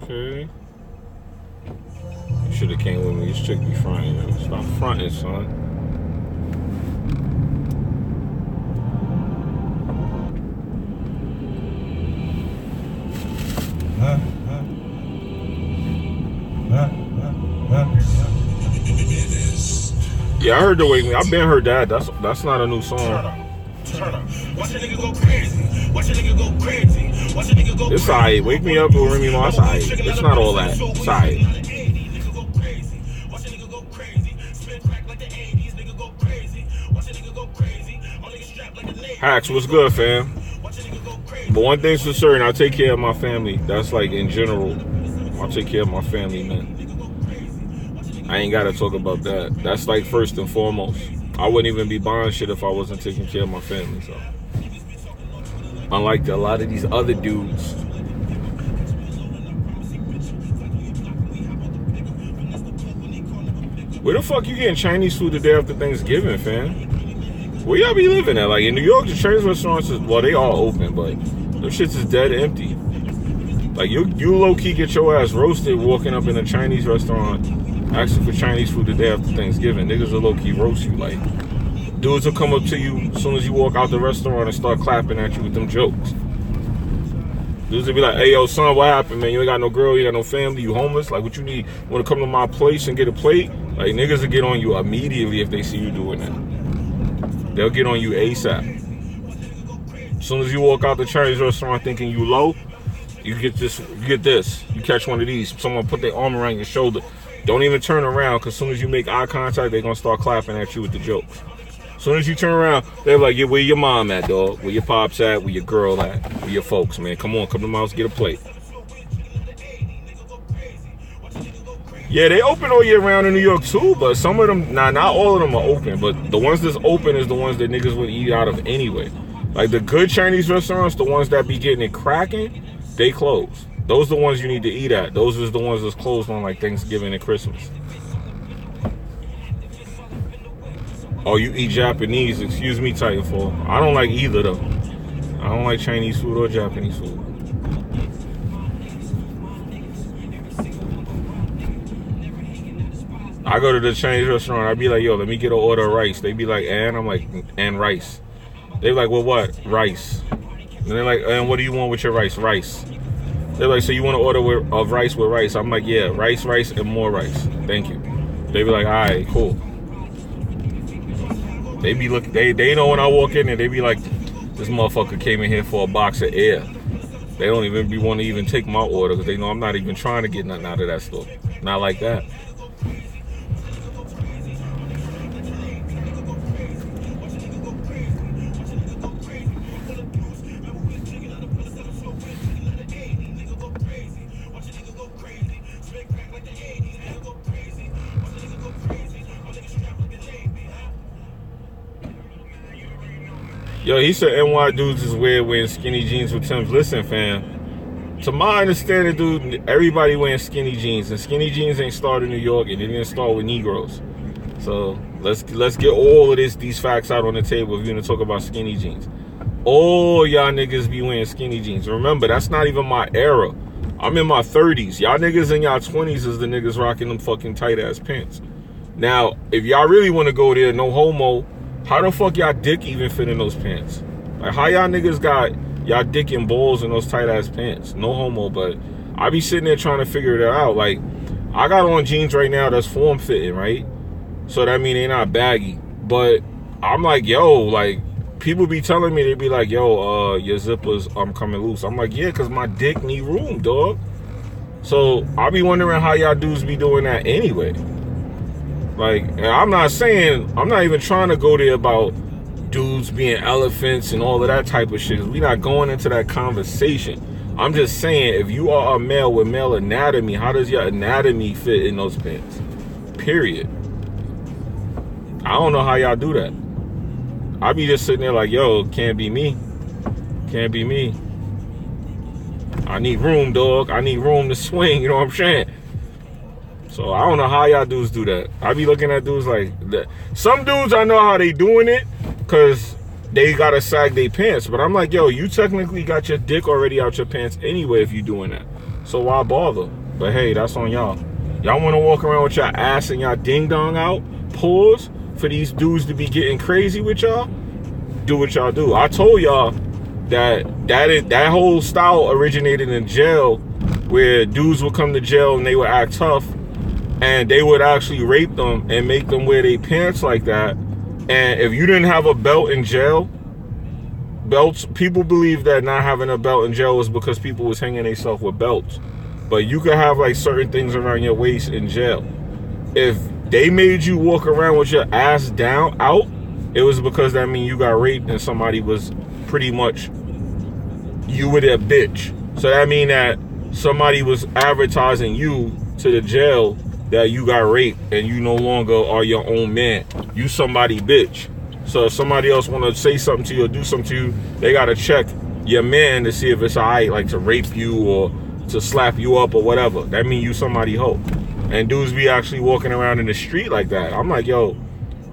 Okay. You should have came with me. You should be fronting. Stop fronting, son. Yeah, I heard the Wake Me. I've been heard that. That's not a new song. It's alright. Wake Me Up with Remy Ma. It's alright. It's not all that. It's alright. Hacks, what's good, fam? But one thing's for certain, I take care of my family. That's like in general. I take care of my family, man. I ain't gotta talk about that. That's like first and foremost. I wouldn't even be buying shit if I wasn't taking care of my family, so. Unlike a lot of these other dudes. Where the fuck you getting Chinese food the day after Thanksgiving, fam? Where y'all be living at? Like in New York, the Chinese restaurants is, well, they all open, but those shits is dead empty. Like you low-key get your ass roasted walking up in a Chinese restaurant asking for Chinese food the day after Thanksgiving. Niggas will low-key roast you. Like, dudes will come up to you as soon as you walk out the restaurant and start clapping at you with them jokes. Dudes will be like, hey, yo, son, what happened, man? You ain't got no girl, you got no family, you homeless? Like, what you need? You want to come to my place and get a plate? Like, niggas will get on you immediately if they see you doing that. They'll get on you ASAP. As soon as you walk out the Chinese restaurant thinking you low, you get this. You catch one of these. Someone put their arm around your shoulder. Don't even turn around, because as soon as you make eye contact, they're going to start clapping at you with the jokes. As soon as you turn around, they're like, yeah, where your mom at, dog? Where your pops at? Where your girl at? Where your folks, man? Come on, come to my house, get a plate. Yeah, they open all year round in New York too, but some of them, not all of them are open, but the ones that's open is the ones that niggas would eat out of anyway. Like the good Chinese restaurants, the ones that be getting it cracking, they close. Those are the ones you need to eat at. Those is the ones that's closed on like Thanksgiving and Christmas. Oh, you eat Japanese? Excuse me, Titanfall. I don't like either though. I don't like Chinese food or Japanese food. I go to the Chinese restaurant, I be like, yo, let me get an order of rice. They be like, and? I'm like, and rice. They be like, well, what? Rice. And they're like, and what do you want with your rice? Rice. They're like, so you want to order of rice with rice? I'm like, yeah, rice, and more rice. Thank you. They be like, all right, cool. They be look. They know when I walk in there, they be like, this motherfucker came in here for a box of air. They don't even be want to even take my order because they know I'm not even trying to get nothing out of that store. Not like that. Yo, he said NY dudes is weird wearing skinny jeans with Timbs. Listen, fam. To my understanding, dude, everybody wearing skinny jeans. And skinny jeans ain't started in New York. And it didn't start with Negroes. So, let's get all of these facts out on the table if you're going to talk about skinny jeans. All y'all niggas be wearing skinny jeans. Remember, that's not even my era. I'm in my 30s. Y'all niggas in y'all 20s is the niggas rocking them fucking tight-ass pants. Now, if y'all really want to go there, no homo, how the fuck y'all dick even fit in those pants? Like, how y'all niggas got y'all dick and balls in those tight-ass pants? No homo, but I be sitting there trying to figure that out. Like, I got on jeans right now that's form-fitting, right? So that mean they not baggy. But I'm like, yo, like, people be telling me, they be like, yo, your zippers, I'm coming loose. I'm like, yeah, because my dick need room, dog. So I be wondering how y'all dudes be doing that anyway. Like, I'm not even trying to go there about dudes being elephants and all of that type of shit. We not going into that conversation. I'm just saying, if you are a male with male anatomy, how does your anatomy fit in those pants? Period. I don't know how y'all do that. I be just sitting there like, yo, can't be me. Can't be me. I need room, dog. I need room to swing, you know what I'm saying? So I don't know how y'all dudes do that. I be looking at dudes like that. Some dudes, I know how they doing it because they gotta sag their pants. But I'm like, yo, you technically got your dick already out your pants anyway if you doing that. So why bother? But hey, that's on y'all. Y'all want to walk around with your ass and y'all ding dong out? Pause for these dudes to be getting crazy with y'all? Do what y'all do. I told y'all that whole style originated in jail, where dudes would come to jail and they would act tough. And they would actually rape them and make them wear their pants like that. And if you didn't have a belt in jail, people believe that not having a belt in jail was because people was hanging themselves with belts. But you could have like certain things around your waist in jail. If they made you walk around with your ass down, out, it was because that mean you got raped and somebody was pretty much, you were their bitch. So that mean that somebody was advertising you to the jail that you got raped and you no longer are your own man. You somebody bitch. So if somebody else want to say something to you or do something to you, they got to check your man to see if it's alright, like to rape you or to slap you up or whatever. That mean you somebody hoe. And dudes be actually walking around in the street like that. I'm like, yo,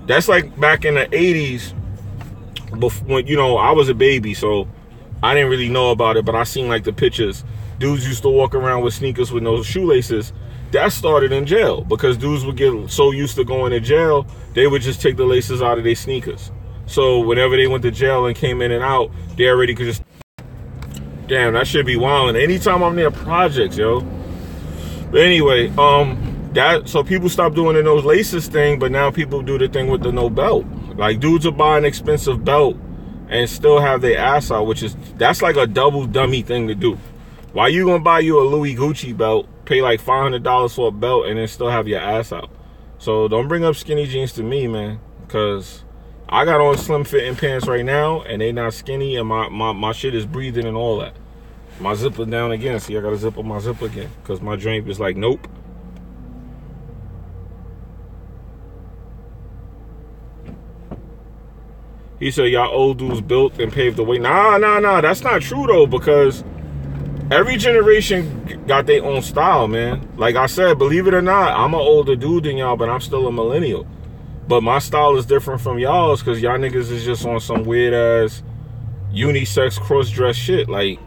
that's like back in the 80s, when, you know, I was a baby, so I didn't really know about it, but I seen like the pictures. Dudes used to walk around with sneakers with no shoelaces. That started in jail because dudes would get so used to going to jail, they would just take the laces out of their sneakers. So whenever they went to jail and came in and out, they already could just... Damn, that should be wild. Anytime I'm near projects, yo. But anyway, so people stopped doing the no laces thing, but now people do the thing with the no belt. Like, dudes will buy an expensive belt and still have their ass out, that's like a double dummy thing to do. Why you gonna buy you a Louis Gucci belt, pay like $500 for a belt, and then still have your ass out? So don't bring up skinny jeans to me, man, because I got on slim fitting pants right now, and they not skinny, and my shit is breathing and all that. My zipper down again. See, I gotta zip up my zipper again, because my drape is like, nope. He said, y'all old dudes built and paved the way. Nah, that's not true, though, because every generation got their own style, man. Like I said, believe it or not, I'm an older dude than y'all, but I'm still a millennial. But my style is different from y'all's because y'all niggas is just on some weird-ass unisex cross-dress shit. Like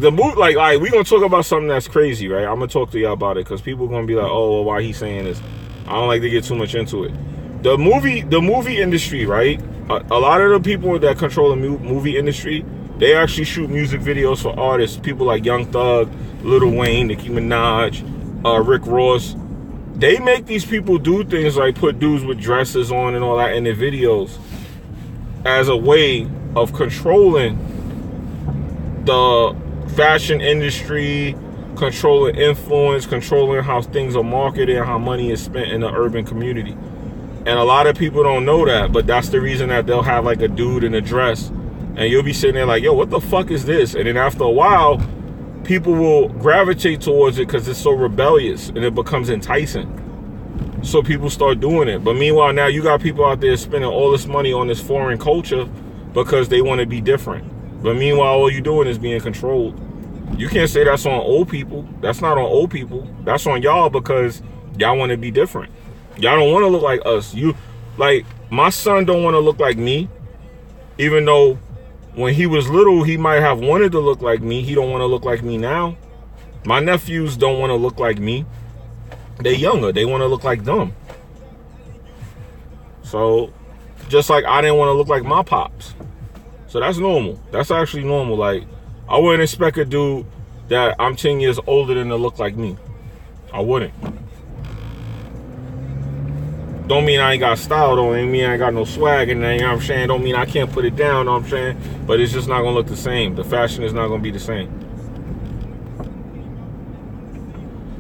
the move, like we gonna talk about something that's crazy, right? I'm gonna talk to y'all about it because people gonna be like, oh, well, why he saying this? I don't like to get too much into it. The movie industry, right? A lot of the people that control the movie industry, they actually shoot music videos for artists. People like Young Thug, Lil Wayne, Nicki Minaj, Rick Ross. They make these people do things like put dudes with dresses on and all that in their videos as a way of controlling the fashion industry, controlling influence, controlling how things are marketed and how money is spent in the urban community. And a lot of people don't know that, but that's the reason that they'll have like a dude in a dress and you'll be sitting there like, yo, what the fuck is this? And then after a while, people will gravitate towards it because it's so rebellious and it becomes enticing. So people start doing it. But meanwhile, now you got people out there spending all this money on this foreign culture because they want to be different. But meanwhile, all you're doing is being controlled. You can't say that's on old people. That's not on old people. That's on y'all because y'all want to be different. Y'all don't want to look like us. Like, my son don't want to look like me. Even though when he was little, he might have wanted to look like me. He don't want to look like me now. My nephews don't want to look like me. They're younger. They want to look like them. So, just like I didn't want to look like my pops. So that's normal. That's actually normal. Like, I wouldn't expect a dude that I'm 10 years older than to look like me. I wouldn't. Don't mean I ain't got style, don't mean I ain't got no swag, and you know what I'm saying? Don't mean I can't put it down, know what I'm saying? But it's just not gonna look the same. The fashion is not gonna be the same.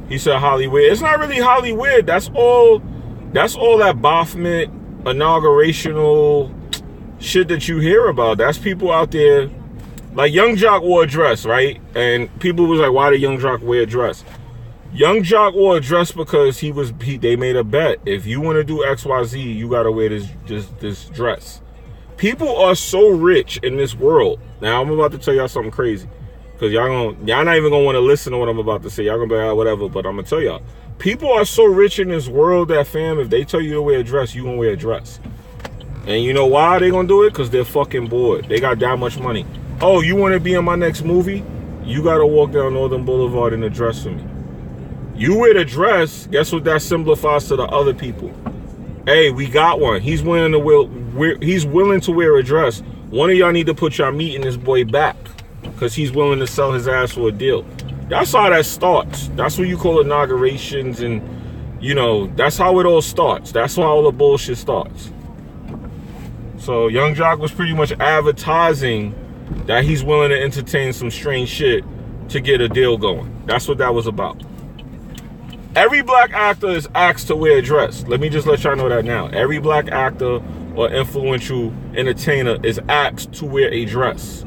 He said Hollywood. It's not really Hollywood. That's all that Baphomet inaugurational shit that you hear about. That's people out there. Like Young Jock wore a dress, right? And people was like, why did Young Jock wear a dress? Young Jock wore a dress because they made a bet. If you want to do XYZ, you gotta wear this dress. People are so rich in this world. Now I'm about to tell y'all something crazy. Cause y'all not even gonna want to listen to what I'm about to say. Y'all gonna be like, whatever, but I'm gonna tell y'all. People are so rich in this world that, fam, if they tell you to wear a dress, you gonna wear a dress. And you know why they gonna do it? Cause they're fucking bored. They got that much money. Oh, you wanna be in my next movie? You gotta walk down Northern Boulevard in a dress for me. You wear the dress, guess what that signifies to the other people? Hey, we got one. He's willing to wear a dress. One of y'all need to put y'all meat in this boy back because he's willing to sell his ass for a deal. That's how that starts. That's what you call inaugurations, and you know, that's how it all starts. That's how all the bullshit starts. So Young Jock was pretty much advertising that he's willing to entertain some strange shit to get a deal going. That's what that was about. Every black actor is asked to wear a dress. Let me just let y'all know that now. Every black actor or influential entertainer is asked to wear a dress.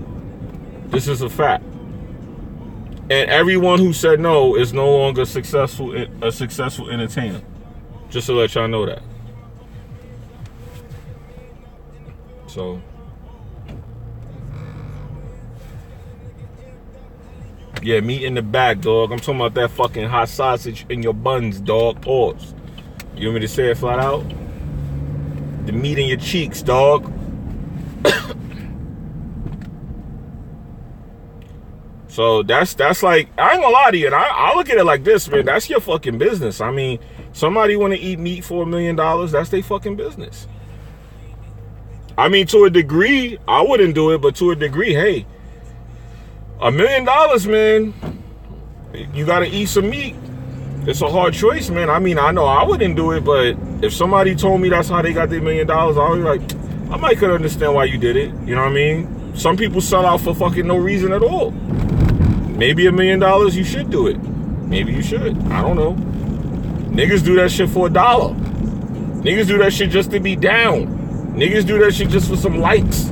This is a fact. And everyone who said no is no longer a successful entertainer. Just to let y'all know that. Yeah, meat in the back, dog. I'm talking about that fucking hot sausage in your buns, dog. Pause. You want me to say it flat out? The meat in your cheeks, dog. So that's like, I ain't gonna lie to you, and I look at it like this, man. That's your fucking business. I mean, somebody want to eat meat for $1 million, that's their fucking business. I mean, to a degree, I wouldn't do it, but to a degree, hey, $1 million, man, you gotta eat some meat. It's a hard choice, man. I mean, I know I wouldn't do it, but if somebody told me that's how they got their $1 million, I would be like, I might could understand why you did it. You know what I mean? Some people sell out for fucking no reason at all. Maybe $1 million, you should do it. Maybe you should. I don't know. Niggas do that shit for $1. Niggas do that shit just to be down. Niggas do that shit just for some likes.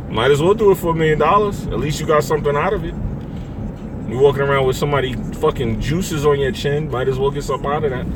Might as well do it for $1 million. At least you got something out of it. You walking around with somebody fucking juices on your chin, might as well get something out of that.